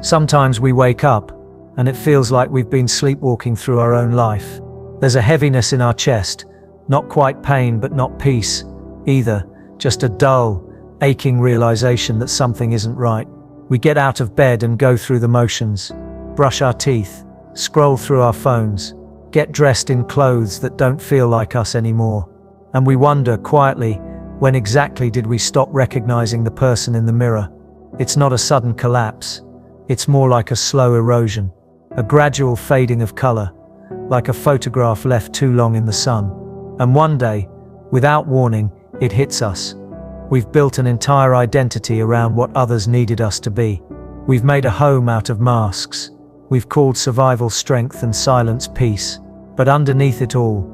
Sometimes we wake up, and it feels like we've been sleepwalking through our own life. There's a heaviness in our chest, not quite pain but not peace either, just a dull, aching realization that something isn't right. We get out of bed and go through the motions, brush our teeth, scroll through our phones, get dressed in clothes that don't feel like us anymore. And we wonder quietly, when exactly did we stop recognizing the person in the mirror? It's not a sudden collapse. It's more like a slow erosion, a gradual fading of color, like a photograph left too long in the sun. And one day, without warning, it hits us. We've built an entire identity around what others needed us to be. We've made a home out of masks. We've called survival strength and silence peace. But underneath it all,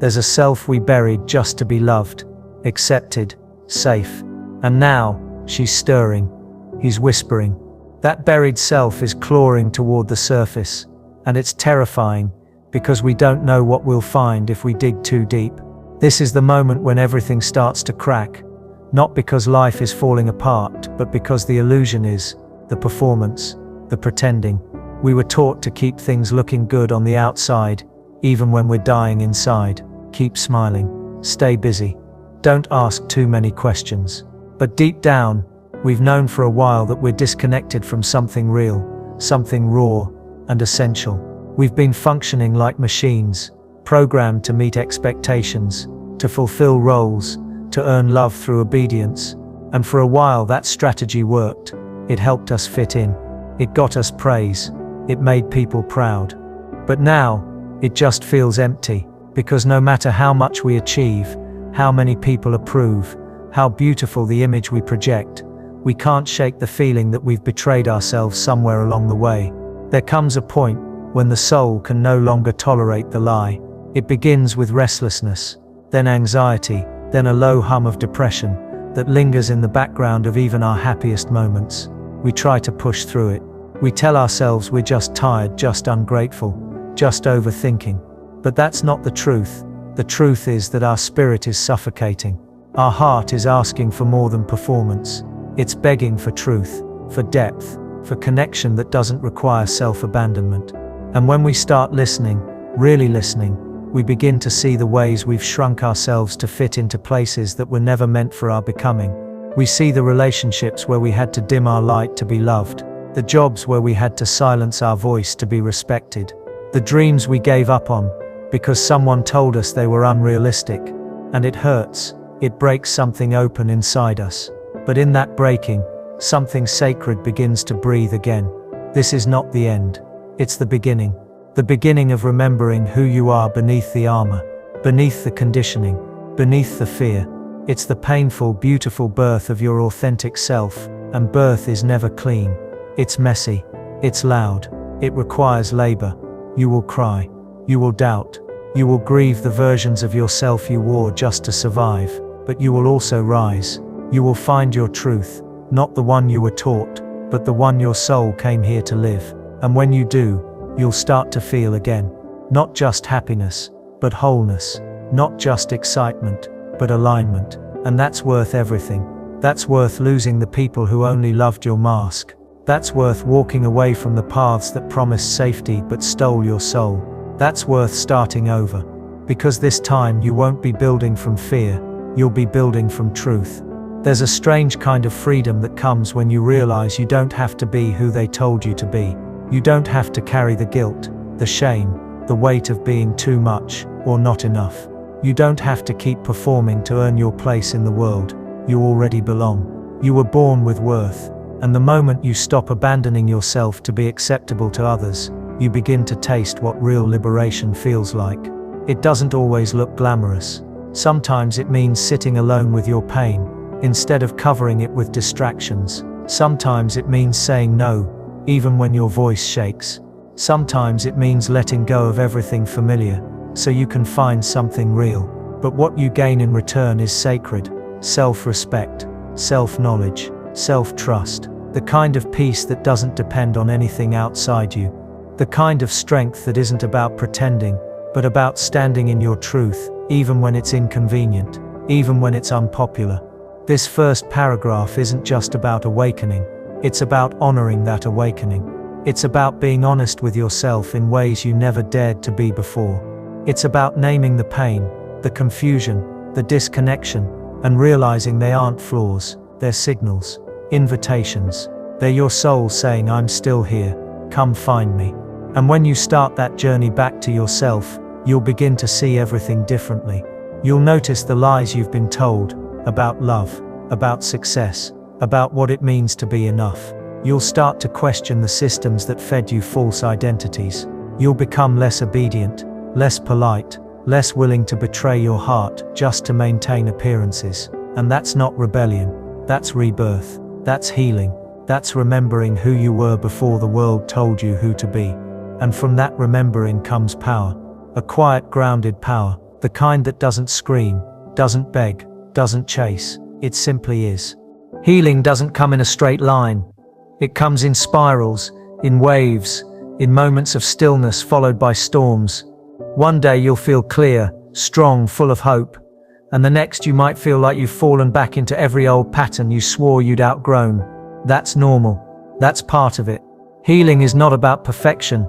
there's a self we buried just to be loved, accepted, safe. And now, she's stirring. He's whispering. That buried self is clawing toward the surface. And it's terrifying, because we don't know what we'll find if we dig too deep. This is the moment when everything starts to crack. Not because life is falling apart, but because the illusion is, the performance, the pretending. We were taught to keep things looking good on the outside, even when we're dying inside. Keep smiling. Stay busy. Don't ask too many questions. But deep down, we've known for a while that we're disconnected from something real, something raw and essential. We've been functioning like machines, programmed to meet expectations, to fulfill roles, to earn love through obedience. And for a while that strategy worked. It helped us fit in. It got us praise. It made people proud. But now, it just feels empty, because no matter how much we achieve, how many people approve, how beautiful the image we project, we can't shake the feeling that we've betrayed ourselves somewhere along the way. There comes a point when the soul can no longer tolerate the lie. It begins with restlessness, then anxiety, then a low hum of depression that lingers in the background of even our happiest moments. We try to push through it. We tell ourselves we're just tired, just ungrateful, just overthinking. But that's not the truth. The truth is that our spirit is suffocating. Our heart is asking for more than performance. It's begging for truth, for depth, for connection that doesn't require self-abandonment. And when we start listening, really listening, we begin to see the ways we've shrunk ourselves to fit into places that were never meant for our becoming. We see the relationships where we had to dim our light to be loved, the jobs where we had to silence our voice to be respected, the dreams we gave up on because someone told us they were unrealistic. And it hurts. It breaks something open inside us. But in that breaking, something sacred begins to breathe again. This is not the end. It's the beginning. The beginning of remembering who you are beneath the armor, beneath the conditioning, beneath the fear. It's the painful, beautiful birth of your authentic self, and birth is never clean. It's messy. It's loud. It requires labor. You will cry. You will doubt. You will grieve the versions of yourself you wore just to survive, but you will also rise. You will find your truth, not the one you were taught, but the one your soul came here to live. And when you do, you'll start to feel again. Not just happiness, but wholeness. Not just excitement, but alignment. And that's worth everything. That's worth losing the people who only loved your mask. That's worth walking away from the paths that promised safety but stole your soul. That's worth starting over. Because this time you won't be building from fear, you'll be building from truth. There's a strange kind of freedom that comes when you realize you don't have to be who they told you to be. You don't have to carry the guilt, the shame, the weight of being too much or not enough. You don't have to keep performing to earn your place in the world. You already belong. You were born with worth. And the moment you stop abandoning yourself to be acceptable to others, you begin to taste what real liberation feels like. It doesn't always look glamorous. Sometimes it means sitting alone with your pain, instead of covering it with distractions. Sometimes it means saying no, even when your voice shakes. Sometimes it means letting go of everything familiar, so you can find something real. But what you gain in return is sacred: self-respect, self-knowledge, self-trust, the kind of peace that doesn't depend on anything outside you. The kind of strength that isn't about pretending, but about standing in your truth, even when it's inconvenient, even when it's unpopular. This first paragraph isn't just about awakening, it's about honoring that awakening. It's about being honest with yourself in ways you never dared to be before. It's about naming the pain, the confusion, the disconnection, and realizing they aren't flaws, they're signals, invitations. They're your soul saying, I'm still here, come find me. And when you start that journey back to yourself, you'll begin to see everything differently. You'll notice the lies you've been told about love, about success, about what it means to be enough. You'll start to question the systems that fed you false identities. You'll become less obedient, less polite, less willing to betray your heart just to maintain appearances. And that's not rebellion, that's rebirth, that's healing, that's remembering who you were before the world told you who to be. And from that remembering comes power, a quiet, grounded power, the kind that doesn't scream, doesn't beg, doesn't chase, it simply is. Healing doesn't come in a straight line. It comes in spirals, in waves, in moments of stillness followed by storms. One day you'll feel clear, strong, full of hope, and the next you might feel like you've fallen back into every old pattern you swore you'd outgrown. That's normal. That's part of it. Healing is not about perfection.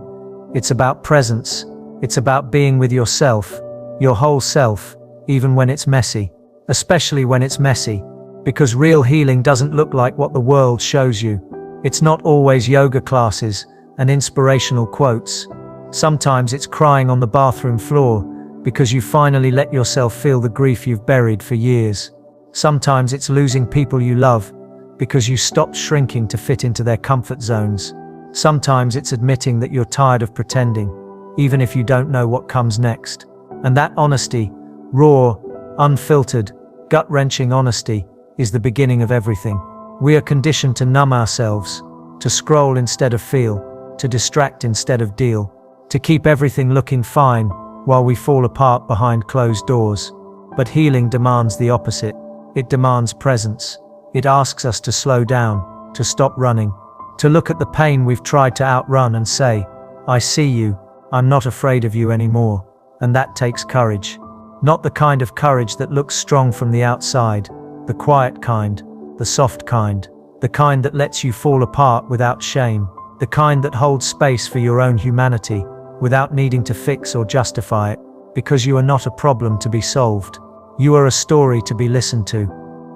It's about presence. It's about being with yourself, your whole self, even when it's messy. Especially when it's messy. Because real healing doesn't look like what the world shows you. It's not always yoga classes and inspirational quotes. Sometimes it's crying on the bathroom floor because you finally let yourself feel the grief you've buried for years. Sometimes it's losing people you love because you stopped shrinking to fit into their comfort zones. Sometimes it's admitting that you're tired of pretending, even if you don't know what comes next. And that honesty, raw, unfiltered, gut-wrenching honesty, is the beginning of everything. We are conditioned to numb ourselves, to scroll instead of feel, to distract instead of deal, to keep everything looking fine while we fall apart behind closed doors. But healing demands the opposite. It demands presence. It asks us to slow down, to stop running, to look at the pain we've tried to outrun and say, I see you, I'm not afraid of you anymore. And that takes courage. Not the kind of courage that looks strong from the outside, the quiet kind, the soft kind, the kind that lets you fall apart without shame, the kind that holds space for your own humanity, without needing to fix or justify it, because you are not a problem to be solved. You are a story to be listened to,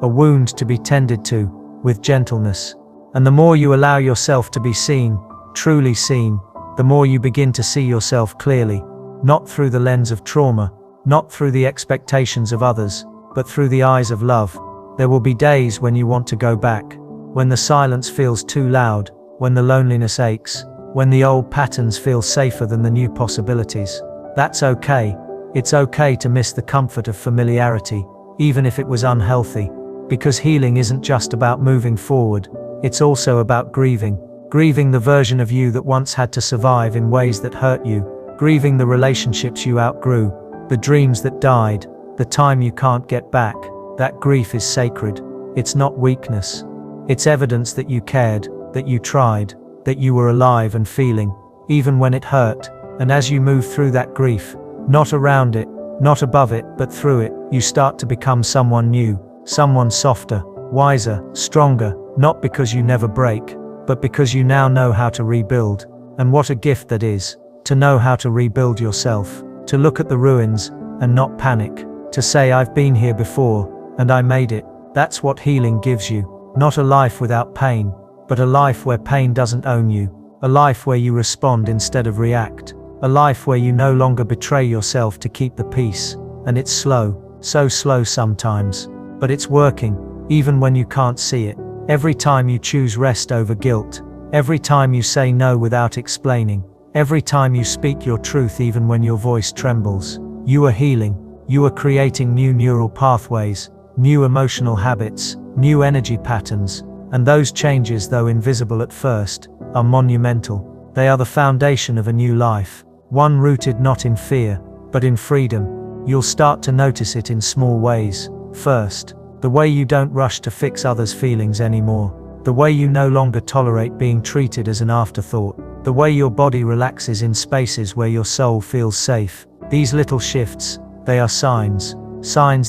a wound to be tended to, with gentleness. And the more you allow yourself to be seen, truly seen, the more you begin to see yourself clearly, not through the lens of trauma, not through the expectations of others, but through the eyes of love. There will be days when you want to go back, when the silence feels too loud, when the loneliness aches, when the old patterns feel safer than the new possibilities. That's okay. It's okay to miss the comfort of familiarity, even if it was unhealthy, because healing isn't just about moving forward, it's also about grieving the version of you that once had to survive in ways that hurt you, grieving the relationships you outgrew, the dreams that died, the time you can't get back. That grief is sacred. It's not weakness. It's evidence that you cared, that you tried, that you were alive and feeling, even when it hurt. And as you move through that grief, not around it, not above it, but through it, you start to become someone new, someone softer, wiser, stronger, not because you never break, but because you now know how to rebuild. And what a gift that is, to know how to rebuild yourself, to look at the ruins and not panic, to say I've been here before, and I made it. That's what healing gives you. Not a life without pain, but a life where pain doesn't own you. A life where you respond instead of react. A life where you no longer betray yourself to keep the peace. And it's slow, so slow sometimes. But it's working, even when you can't see it. Every time you choose rest over guilt. Every time you say no without explaining. Every time you speak your truth even when your voice trembles. You are healing. You are creating new neural pathways, new emotional habits, new energy patterns, and those changes, though invisible at first, are monumental. They are the foundation of a new life, one rooted not in fear, but in freedom. You'll start to notice it in small ways. First, the way you don't rush to fix others' feelings anymore, the way you no longer tolerate being treated as an afterthought, the way your body relaxes in spaces where your soul feels safe. These little shifts, they are signs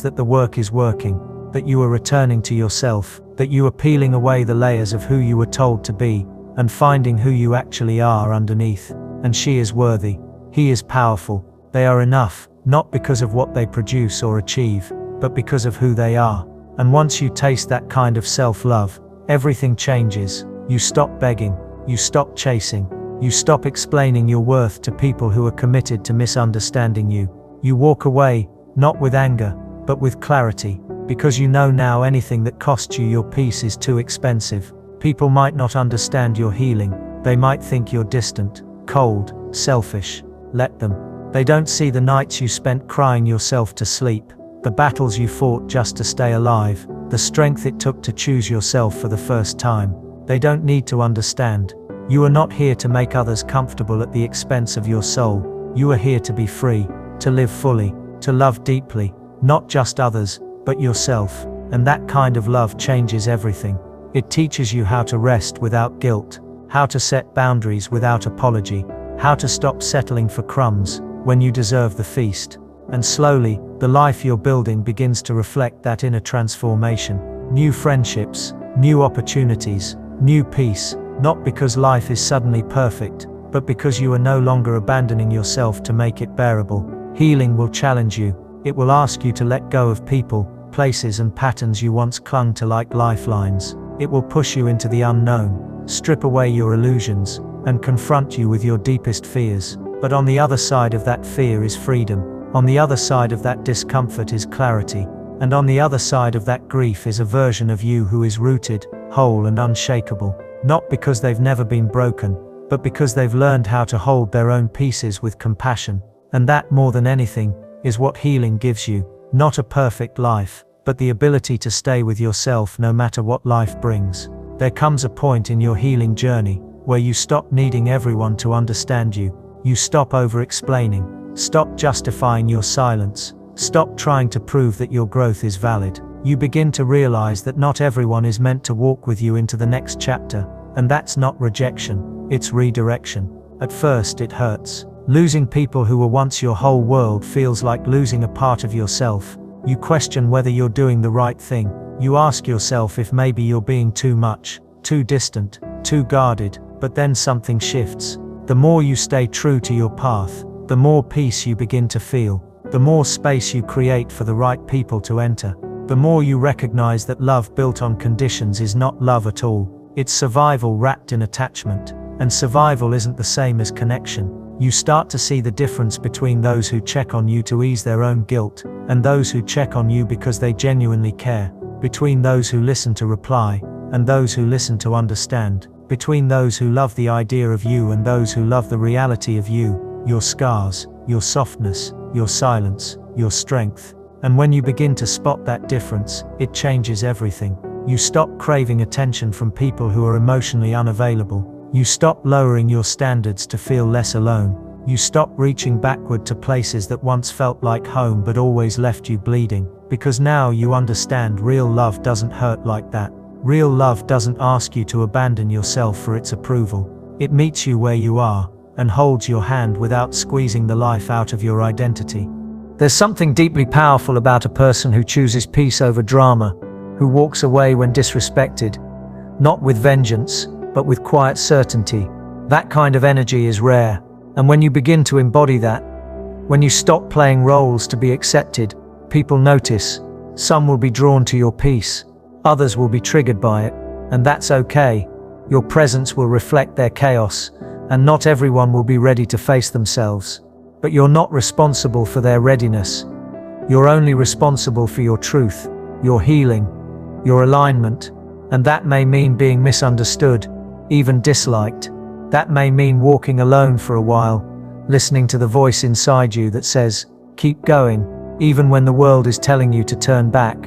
that the work is working, that you are returning to yourself, that you are peeling away the layers of who you were told to be, and finding who you actually are underneath. And she is worthy. He is powerful. They are enough, not because of what they produce or achieve, but because of who they are. And once you taste that kind of self-love, everything changes. You stop begging. You stop chasing. You stop explaining your worth to people who are committed to misunderstanding you. You walk away, not with anger, but with clarity, because you know now anything that costs you your peace is too expensive. People might not understand your healing. They might think you're distant, cold, selfish. Let them. They don't see the nights you spent crying yourself to sleep, the battles you fought just to stay alive, the strength it took to choose yourself for the first time. They don't need to understand. You are not here to make others comfortable at the expense of your soul. You are here to be free, to live fully, to love deeply, not just others, but yourself. And that kind of love changes everything. It teaches you how to rest without guilt, how to set boundaries without apology, how to stop settling for crumbs when you deserve the feast. And slowly, the life you're building begins to reflect that inner transformation. New friendships, new opportunities, new peace, not because life is suddenly perfect, but because you are no longer abandoning yourself to make it bearable. Healing will challenge you. It will ask you to let go of people, places and patterns you once clung to like lifelines. It will push you into the unknown, strip away your illusions, and confront you with your deepest fears. But on the other side of that fear is freedom. On the other side of that discomfort is clarity. And on the other side of that grief is a version of you who is rooted, whole and unshakable. Not because they've never been broken, but because they've learned how to hold their own pieces with compassion. And that, more than anything, is what healing gives you. Not a perfect life, but the ability to stay with yourself no matter what life brings. There comes a point in your healing journey where you stop needing everyone to understand you. You stop over-explaining. Stop justifying your silence. Stop trying to prove that your growth is valid. You begin to realize that not everyone is meant to walk with you into the next chapter. And that's not rejection, it's redirection. At first it hurts. Losing people who were once your whole world feels like losing a part of yourself. You question whether you're doing the right thing. You ask yourself if maybe you're being too much, too distant, too guarded. But then something shifts. The more you stay true to your path, the more peace you begin to feel. The more space you create for the right people to enter. The more you recognize that love built on conditions is not love at all. It's survival wrapped in attachment. And survival isn't the same as connection. You start to see the difference between those who check on you to ease their own guilt, and those who check on you because they genuinely care. Between those who listen to reply, and those who listen to understand. Between those who love the idea of you and those who love the reality of you, your scars, your softness, your silence, your strength. And when you begin to spot that difference, it changes everything. You stop craving attention from people who are emotionally unavailable. You stop lowering your standards to feel less alone. You stop reaching backward to places that once felt like home but always left you bleeding. Because now you understand real love doesn't hurt like that. Real love doesn't ask you to abandon yourself for its approval. It meets you where you are, and holds your hand without squeezing the life out of your identity. There's something deeply powerful about a person who chooses peace over drama, who walks away when disrespected, not with vengeance, but with quiet certainty. That kind of energy is rare, and when you begin to embody that, when you stop playing roles to be accepted, people notice. Some will be drawn to your peace. Others will be triggered by it, and that's okay. Your presence will reflect their chaos, and not everyone will be ready to face themselves. But you're not responsible for their readiness. You're only responsible for your truth, your healing, your alignment, and that may mean being misunderstood, even disliked. That may mean walking alone for a while, listening to the voice inside you that says, keep going, even when the world is telling you to turn back.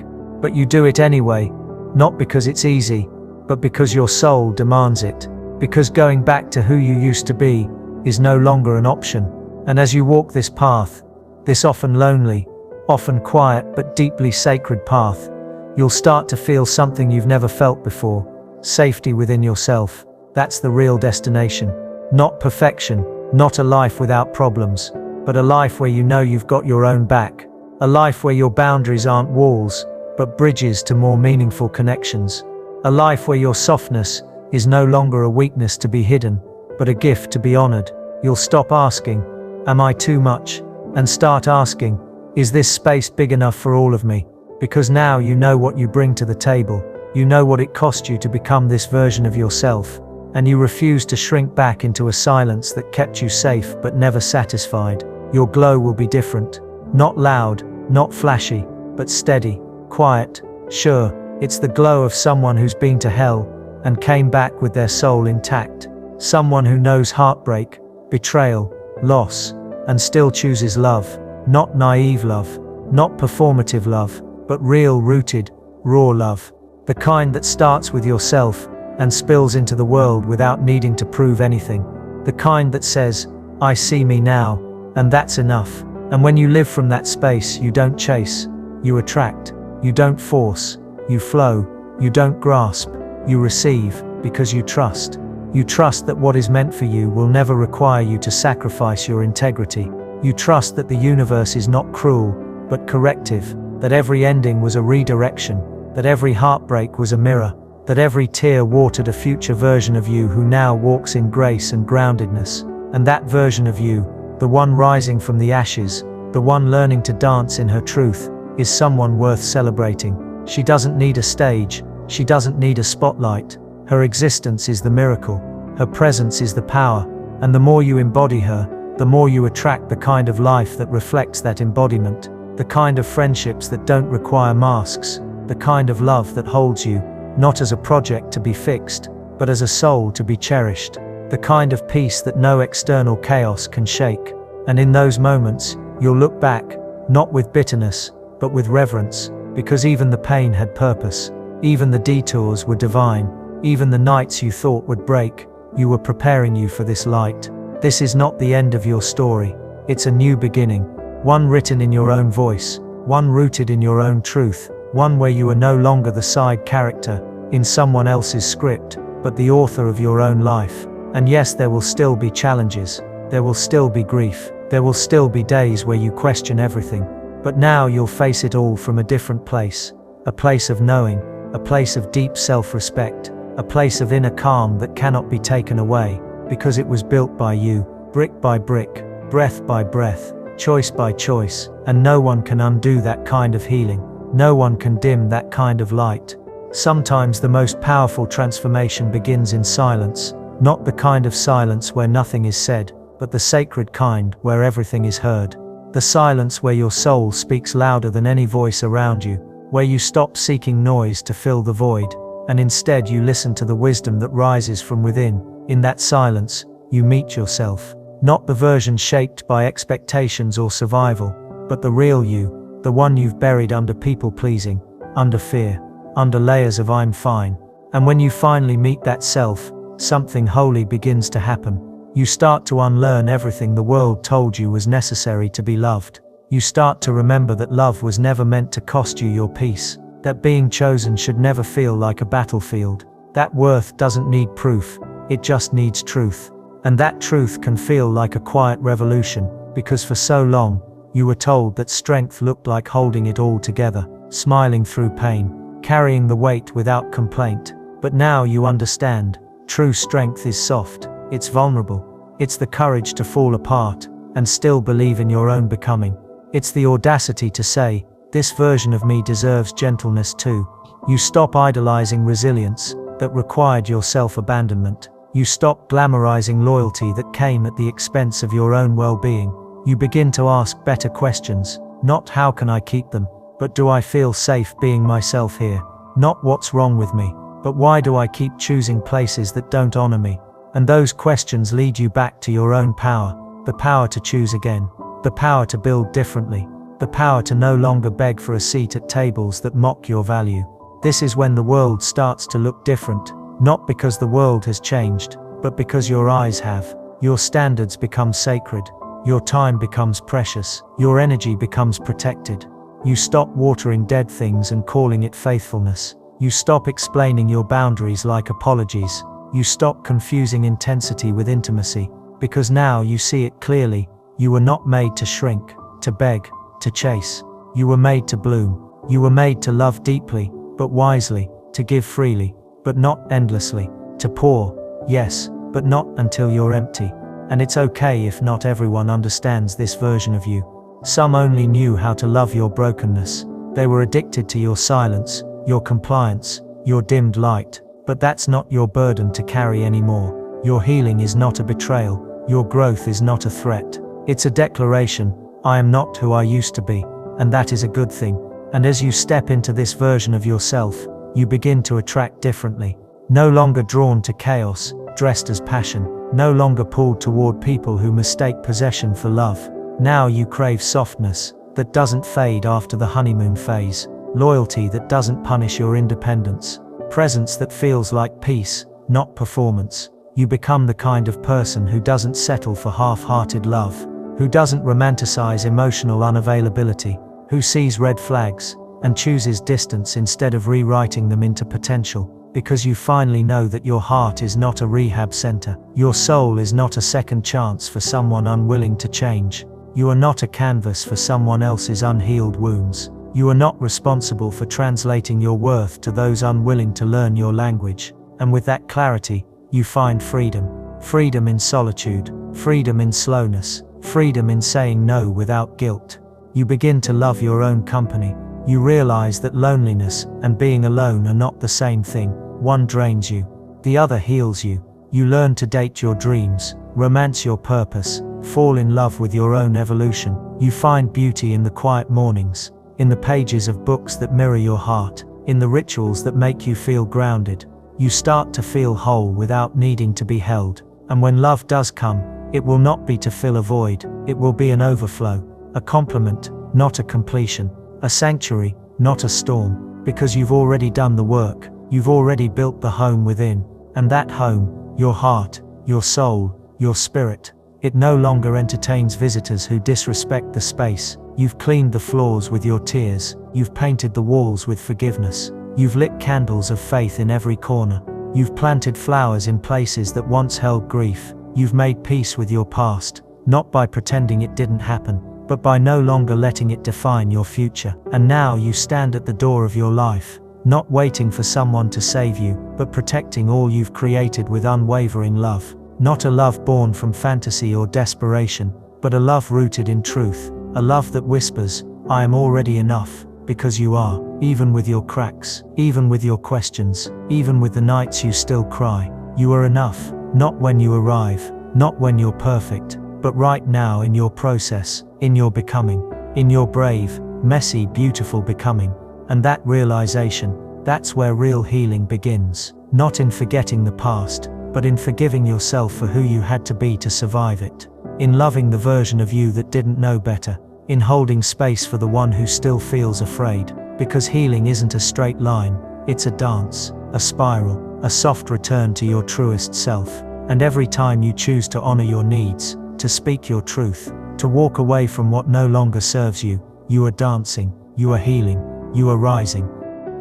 But you do it anyway. Not because it's easy, but because your soul demands it. Because going back to who you used to be is no longer an option. And as you walk this path, this often lonely, often quiet but deeply sacred path, you'll start to feel something you've never felt before. Safety within yourself. That's the real destination. Not perfection, not a life without problems, but a life where you know you've got your own back. A life where your boundaries aren't walls, but bridges to more meaningful connections. A life where your softness is no longer a weakness to be hidden, but a gift to be honored. You'll stop asking, "Am I too much?" and start asking, "Is this space big enough for all of me?" Because now you know what you bring to the table, you know what it cost you to become this version of yourself, and you refuse to shrink back into a silence that kept you safe but never satisfied. Your glow will be different. Not loud, not flashy, but steady, quiet, sure. It's the glow of someone who's been to hell and came back with their soul intact. Someone who knows heartbreak, betrayal, loss, and still chooses love. Not naive love, not performative love, but real, rooted, raw love. The kind that starts with yourself and spills into the world without needing to prove anything. The kind that says, "I see me now, and that's enough." And when you live from that space, you don't chase, you attract. You don't force, you flow. You don't grasp, you receive, because you trust. You trust that what is meant for you will never require you to sacrifice your integrity. You trust that the universe is not cruel, but corrective, that every ending was a redirection, that every heartbreak was a mirror, that every tear watered a future version of you who now walks in grace and groundedness. And that version of you, the one rising from the ashes, the one learning to dance in her truth, is someone worth celebrating. She doesn't need a stage, she doesn't need a spotlight. Her existence is the miracle, her presence is the power, and the more you embody her, the more you attract the kind of life that reflects that embodiment, the kind of friendships that don't require masks, the kind of love that holds you, not as a project to be fixed, but as a soul to be cherished, the kind of peace that no external chaos can shake. And in those moments, you'll look back, not with bitterness, but with reverence, because even the pain had purpose, even the detours were divine, even the nights you thought would break, you were preparing you for this light. This is not the end of your story, it's a new beginning, one written in your own voice, one rooted in your own truth, one where you are no longer the side character in someone else's script, but the author of your own life. And yes, there will still be challenges, there will still be grief, there will still be days where you question everything, but now you'll face it all from a different place, a place of knowing, a place of deep self-respect, a place of inner calm that cannot be taken away, because it was built by you, brick by brick, breath by breath, choice by choice, and no one can undo that kind of healing. No one can dim that kind of light. Sometimes the most powerful transformation begins in silence, not the kind of silence where nothing is said, but the sacred kind where everything is heard. The silence where your soul speaks louder than any voice around you, where you stop seeking noise to fill the void, and instead you listen to the wisdom that rises from within. In that silence, you meet yourself, not the version shaped by expectations or survival, but the real you, the one you've buried under people-pleasing, under fear, under layers of "I'm fine." And when you finally meet that self, something holy begins to happen. You start to unlearn everything the world told you was necessary to be loved. You start to remember that love was never meant to cost you your peace, that being chosen should never feel like a battlefield, that worth doesn't need proof, it just needs truth. And that truth can feel like a quiet revolution, because for so long, you were told that strength looked like holding it all together, smiling through pain, carrying the weight without complaint. But now you understand, true strength is soft, it's vulnerable, it's the courage to fall apart, and still believe in your own becoming. It's the audacity to say, this version of me deserves gentleness too. You stop idolizing resilience that required your self-abandonment. You stop glamorizing loyalty that came at the expense of your own well-being. You begin to ask better questions, not how can I keep them, but do I feel safe being myself here? Not what's wrong with me, but why do I keep choosing places that don't honor me? And those questions lead you back to your own power, the power to choose again, the power to build differently, the power to no longer beg for a seat at tables that mock your value. This is when the world starts to look different, not because the world has changed, but because your eyes have. Your standards become sacred, your time becomes precious, your energy becomes protected. You stop watering dead things and calling it faithfulness. You stop explaining your boundaries like apologies. You stop confusing intensity with intimacy, because now you see it clearly. You were not made to shrink, to beg, to chase. You were made to bloom. You were made to love deeply, but wisely, to give freely, but not endlessly, to to pour, yes, but not until you're empty. And it's okay if not everyone understands this version of you. Some only knew how to love your brokenness. They were addicted to your silence, your compliance, your dimmed light. But that's not your burden to carry anymore. Your healing is not a betrayal. Your growth is not a threat. It's a declaration: I am not who I used to be. And that is a good thing. And as you step into this version of yourself, you begin to attract differently. No longer drawn to chaos, dressed as passion. No longer pulled toward people who mistake possession for love. Now you crave softness that doesn't fade after the honeymoon phase. Loyalty that doesn't punish your independence. Presence that feels like peace, not performance. You become the kind of person who doesn't settle for half-hearted love, who doesn't romanticize emotional unavailability, who sees red flags and chooses distance instead of rewriting them into potential. Because you finally know that your heart is not a rehab center. Your soul is not a second chance for someone unwilling to change. You are not a canvas for someone else's unhealed wounds. You are not responsible for translating your worth to those unwilling to learn your language. And with that clarity, you find freedom. Freedom in solitude, freedom in slowness, freedom in saying no without guilt. You begin to love your own company. You realize that loneliness and being alone are not the same thing. One drains you, the other heals you. You learn to date your dreams, romance your purpose, fall in love with your own evolution. You find beauty in the quiet mornings, in the pages of books that mirror your heart, in the rituals that make you feel grounded. You start to feel whole without needing to be held. And when love does come, it will not be to fill a void, it will be an overflow, a complement, not a completion, a sanctuary, not a storm, because you've already done the work. You've already built the home within, and that home, your heart, your soul, your spirit, it no longer entertains visitors who disrespect the space. You've cleaned the floors with your tears, you've painted the walls with forgiveness, you've lit candles of faith in every corner, you've planted flowers in places that once held grief, you've made peace with your past, not by pretending it didn't happen, but by no longer letting it define your future. And now you stand at the door of your life, not waiting for someone to save you, but protecting all you've created with unwavering love. Not a love born from fantasy or desperation, but a love rooted in truth. A love that whispers, I am already enough, because you are, even with your cracks, even with your questions, even with the nights you still cry. You are enough, not when you arrive, not when you're perfect, but right now in your process, in your becoming, in your brave, messy, beautiful becoming. And that realization, that's where real healing begins. Not in forgetting the past, but in forgiving yourself for who you had to be to survive it. In loving the version of you that didn't know better. In holding space for the one who still feels afraid. Because healing isn't a straight line, it's a dance, a spiral, a soft return to your truest self. And every time you choose to honor your needs, to speak your truth, to walk away from what no longer serves you, you are dancing, you are healing. You are rising.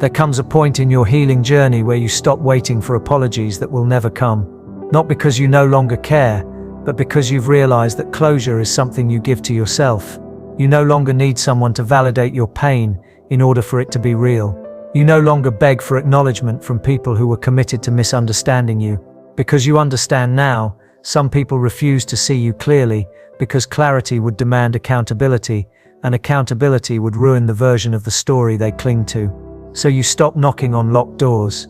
There comes a point in your healing journey where you stop waiting for apologies that will never come. Not because you no longer care, but because you've realized that closure is something you give to yourself. You no longer need someone to validate your pain in order for it to be real. You no longer beg for acknowledgement from people who were committed to misunderstanding you. Because you understand now, some people refuse to see you clearly because clarity would demand accountability, and accountability would ruin the version of the story they cling to. So you stop knocking on locked doors.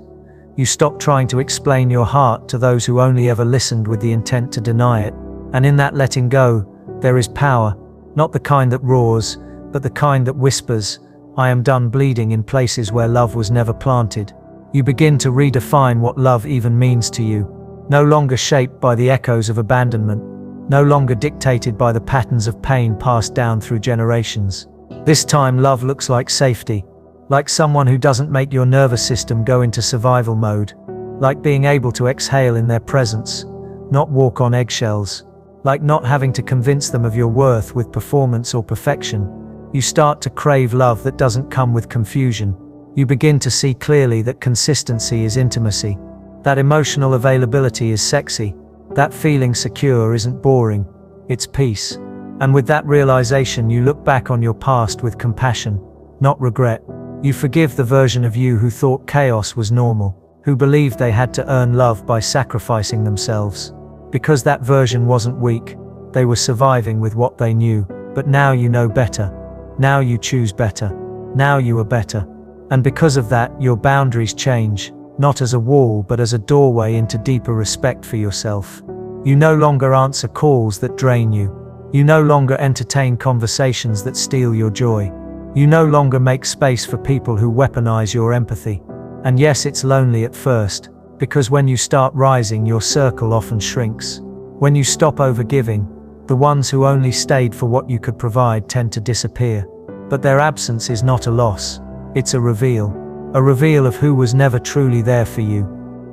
You stop trying to explain your heart to those who only ever listened with the intent to deny it. And in that letting go, there is power, not the kind that roars, but the kind that whispers, I am done bleeding in places where love was never planted. You begin to redefine what love even means to you. No longer shaped by the echoes of abandonment. No longer dictated by the patterns of pain passed down through generations. This time love looks like safety, like someone who doesn't make your nervous system go into survival mode, like being able to exhale in their presence, not walk on eggshells, like not having to convince them of your worth with performance or perfection. You start to crave love that doesn't come with confusion. You begin to see clearly that consistency is intimacy, that emotional availability is sexy, that feeling secure isn't boring, it's peace. And with that realization, you look back on your past with compassion, not regret. You forgive the version of you who thought chaos was normal, who believed they had to earn love by sacrificing themselves. Because that version wasn't weak, they were surviving with what they knew. But now you know better. Now you choose better. Now you are better. And because of that, your boundaries change, not as a wall but as a doorway into deeper respect for yourself. You no longer answer calls that drain you. You no longer entertain conversations that steal your joy. You no longer make space for people who weaponize your empathy. And yes, it's lonely at first, because when you start rising, your circle often shrinks. When you stop overgiving, the ones who only stayed for what you could provide tend to disappear. But their absence is not a loss. It's a reveal of who was never truly there for you.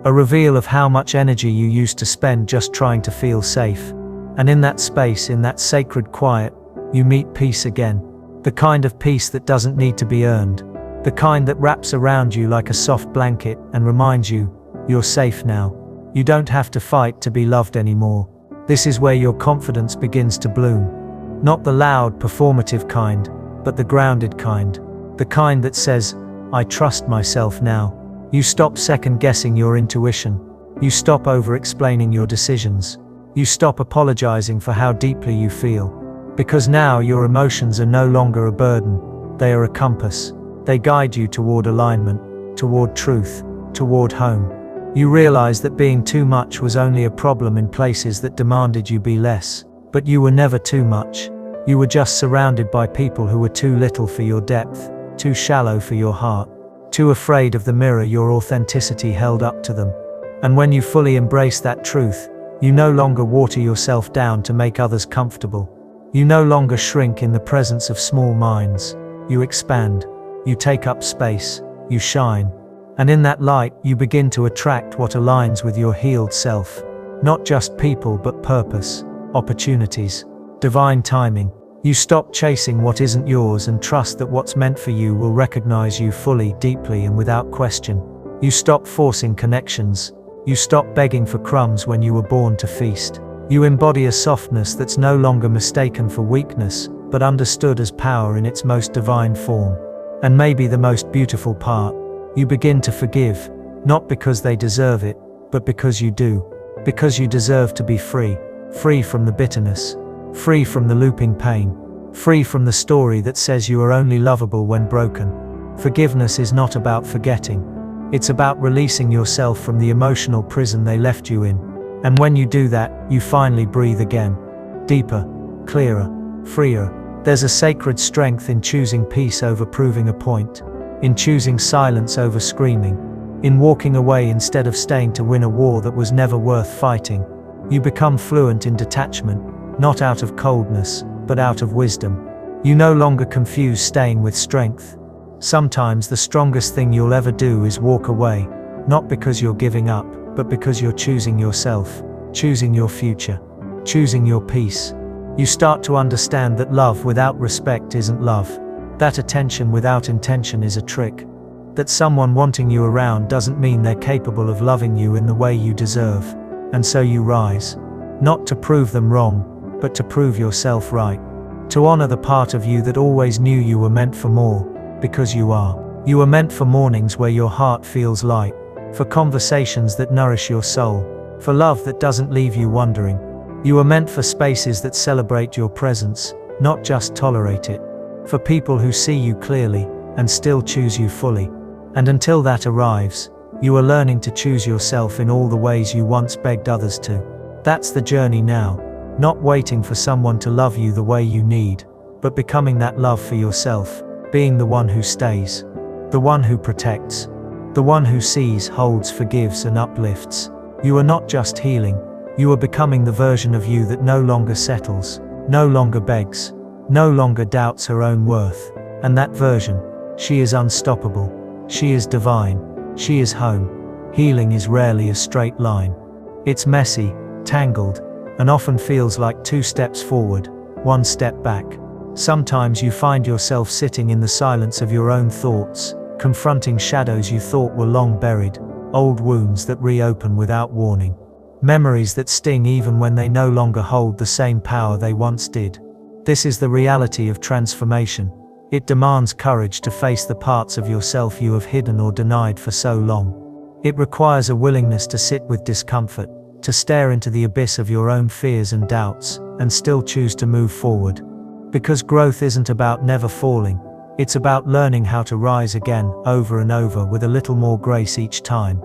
A reveal of how much energy you used to spend just trying to feel safe. And in that space, in that sacred quiet, you meet peace again. The kind of peace that doesn't need to be earned. The kind that wraps around you like a soft blanket and reminds you, you're safe now. You don't have to fight to be loved anymore. This is where your confidence begins to bloom. Not the loud, performative kind, but the grounded kind. The kind that says, I trust myself now. You stop second-guessing your intuition. You stop over-explaining your decisions. You stop apologizing for how deeply you feel. Because now your emotions are no longer a burden. They are a compass. They guide you toward alignment, toward truth, toward home. You realize that being too much was only a problem in places that demanded you be less. But you were never too much. You were just surrounded by people who were too little for your depth, too shallow for your heart, too afraid of the mirror your authenticity held up to them. And when you fully embrace that truth, you no longer water yourself down to make others comfortable. You no longer shrink in the presence of small minds. You expand. You take up space. You shine. And in that light, you begin to attract what aligns with your healed self. Not just people, but purpose, opportunities, divine timing. You stop chasing what isn't yours and trust that what's meant for you will recognize you fully, deeply, and without question. You stop forcing connections. You stop begging for crumbs when you were born to feast. You embody a softness that's no longer mistaken for weakness, but understood as power in its most divine form. And maybe the most beautiful part, you begin to forgive, not because they deserve it, but because you do. Because you deserve to be free. Free from the bitterness. Free from the looping pain. Free from the story that says you are only lovable when broken. Forgiveness is not about forgetting. It's about releasing yourself from the emotional prison they left you in. And when you do that, you finally breathe again. Deeper, clearer, freer. There's a sacred strength in choosing peace over proving a point. In choosing silence over screaming. In walking away instead of staying to win a war that was never worth fighting. You become fluent in detachment. Not out of coldness, but out of wisdom. You no longer confuse staying with strength. Sometimes the strongest thing you'll ever do is walk away, not because you're giving up, but because you're choosing yourself, choosing your future, choosing your peace. You start to understand that love without respect isn't love. That attention without intention is a trick. That someone wanting you around doesn't mean they're capable of loving you in the way you deserve. And so you rise. Not to prove them wrong, but to prove yourself right. To honor the part of you that always knew you were meant for more, because you are. You are meant for mornings where your heart feels light, for conversations that nourish your soul, for love that doesn't leave you wondering. You are meant for spaces that celebrate your presence, not just tolerate it, for people who see you clearly and still choose you fully. And until that arrives, you are learning to choose yourself in all the ways you once begged others to. That's the journey now. Not waiting for someone to love you the way you need, but becoming that love for yourself, being the one who stays, the one who protects, the one who sees, holds, forgives, and uplifts. You are not just healing, you are becoming the version of you that no longer settles, no longer begs, no longer doubts her own worth. And that version, she is unstoppable, she is divine, she is home. Healing is rarely a straight line. It's messy, tangled, and often feels like 2 steps forward, 1 step back. Sometimes you find yourself sitting in the silence of your own thoughts, confronting shadows you thought were long buried, old wounds that reopen without warning, memories that sting even when they no longer hold the same power they once did. This is the reality of transformation. It demands courage to face the parts of yourself you have hidden or denied for so long. It requires a willingness to sit with discomfort, to stare into the abyss of your own fears and doubts, and still choose to move forward. Because growth isn't about never falling, it's about learning how to rise again, over and over, with a little more grace each time.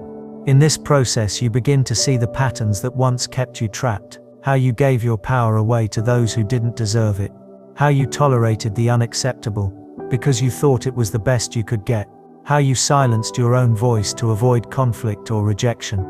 In this process, you begin to see the patterns that once kept you trapped, how you gave your power away to those who didn't deserve it, how you tolerated the unacceptable, because you thought it was the best you could get, how you silenced your own voice to avoid conflict or rejection.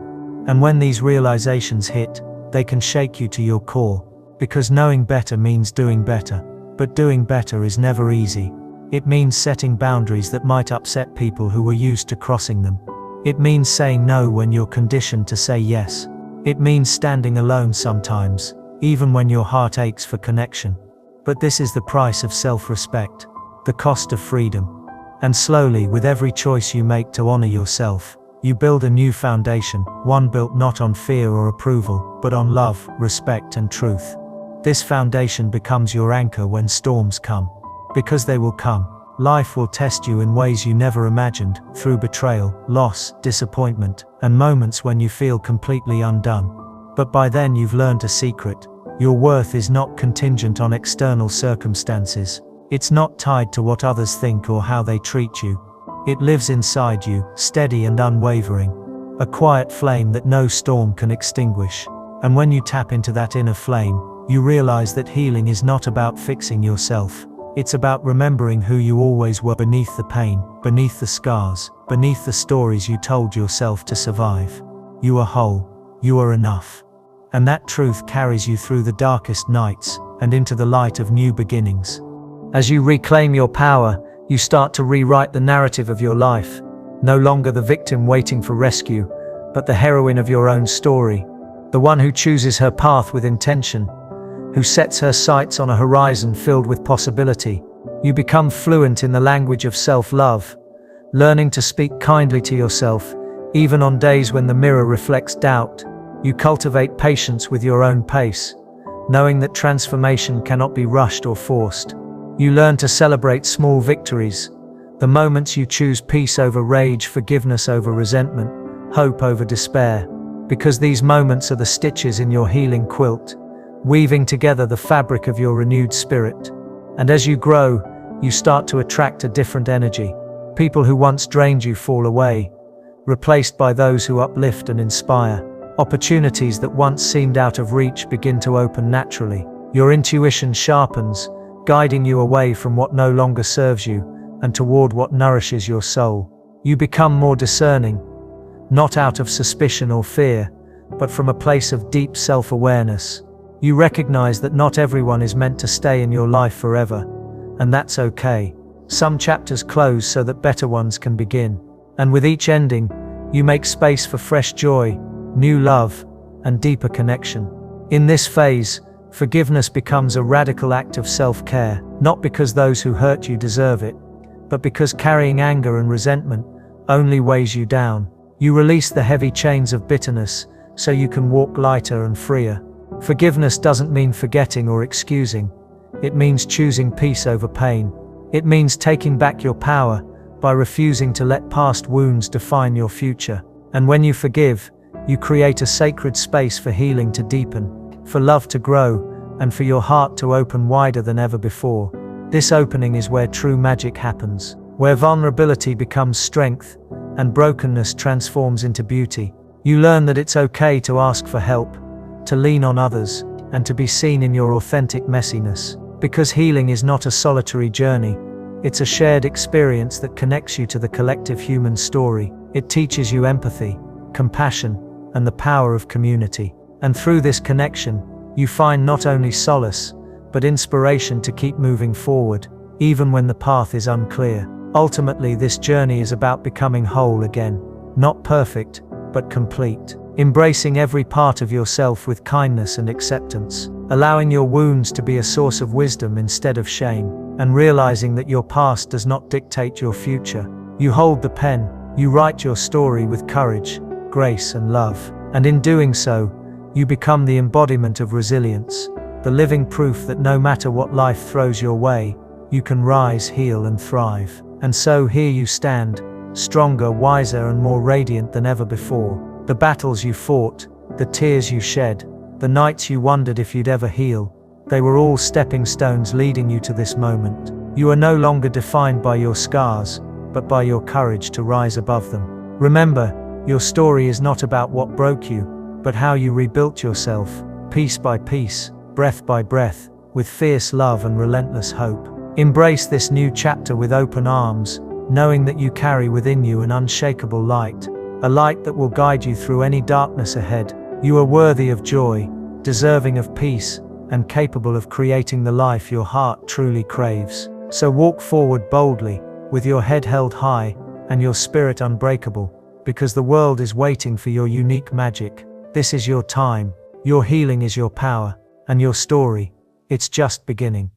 And when these realizations hit, they can shake you to your core, because knowing better means doing better, but doing better is never easy. It means setting boundaries that might upset people who were used to crossing them. It means saying no when you're conditioned to say yes. It means standing alone sometimes, even when your heart aches for connection. But this is the price of self-respect, the cost of freedom. And slowly, with every choice you make to honor yourself, you build a new foundation, one built not on fear or approval, but on love, respect, and truth. This foundation becomes your anchor when storms come. Because they will come. Life will test you in ways you never imagined, through betrayal, loss, disappointment, and moments when you feel completely undone. But by then you've learned a secret. Your worth is not contingent on external circumstances. It's not tied to what others think or how they treat you. It lives inside you, steady and unwavering. A quiet flame that no storm can extinguish. And when you tap into that inner flame, you realize that healing is not about fixing yourself. It's about remembering who you always were, beneath the pain, beneath the scars, beneath the stories you told yourself to survive. You are whole. You are enough. And that truth carries you through the darkest nights and into the light of new beginnings. As you reclaim your power, you start to rewrite the narrative of your life. No longer the victim waiting for rescue, but the heroine of your own story. The one who chooses her path with intention, who sets her sights on a horizon filled with possibility. You become fluent in the language of self-love, learning to speak kindly to yourself, even on days when the mirror reflects doubt. You cultivate patience with your own pace, knowing that transformation cannot be rushed or forced. You learn to celebrate small victories, the moments you choose peace over rage, forgiveness over resentment, hope over despair, because these moments are the stitches in your healing quilt, weaving together the fabric of your renewed spirit. And as you grow, you start to attract a different energy. People who once drained you fall away, replaced by those who uplift and inspire. Opportunities that once seemed out of reach begin to open naturally. Your intuition sharpens, guiding you away from what no longer serves you and toward what nourishes your soul. You become more discerning, not out of suspicion or fear, but from a place of deep self-awareness. You recognize that not everyone is meant to stay in your life forever, and that's okay. Some chapters close so that better ones can begin. And with each ending, you make space for fresh joy, new love, and deeper connection. In this phase, forgiveness becomes a radical act of self-care, not because those who hurt you deserve it, but because carrying anger and resentment only weighs you down. You release the heavy chains of bitterness so you can walk lighter and freer. Forgiveness doesn't mean forgetting or excusing. It means choosing peace over pain. It means taking back your power by refusing to let past wounds define your future. And when you forgive, you create a sacred space for healing to deepen, for love to grow, and for your heart to open wider than ever before. This opening is where true magic happens, where vulnerability becomes strength and brokenness transforms into beauty. You learn that it's okay to ask for help, to lean on others, and to be seen in your authentic messiness. Because healing is not a solitary journey, it's a shared experience that connects you to the collective human story. It teaches you empathy, compassion, and the power of community. And through this connection, you find not only solace, but inspiration to keep moving forward, even when the path is unclear. Ultimately, this journey is about becoming whole again, not perfect, but complete. Embracing every part of yourself with kindness and acceptance, allowing your wounds to be a source of wisdom instead of shame, and realizing that your past does not dictate your future. You hold the pen, you write your story with courage, grace, and love, and in doing so, you become the embodiment of resilience, the living proof that no matter what life throws your way, you can rise, heal, and thrive. And so here you stand, stronger, wiser, and more radiant than ever before. The battles you fought, the tears you shed, the nights you wondered if you'd ever heal, they were all stepping stones leading you to this moment. You are no longer defined by your scars, but by your courage to rise above them. Remember, your story is not about what broke you, but how you rebuilt yourself, piece by piece, breath by breath, with fierce love and relentless hope. Embrace this new chapter with open arms, knowing that you carry within you an unshakable light, a light that will guide you through any darkness ahead. You are worthy of joy, deserving of peace, and capable of creating the life your heart truly craves. So walk forward boldly, with your head held high, and your spirit unbreakable, because the world is waiting for your unique magic. This is your time, your healing is your power, and your story, it's just beginning.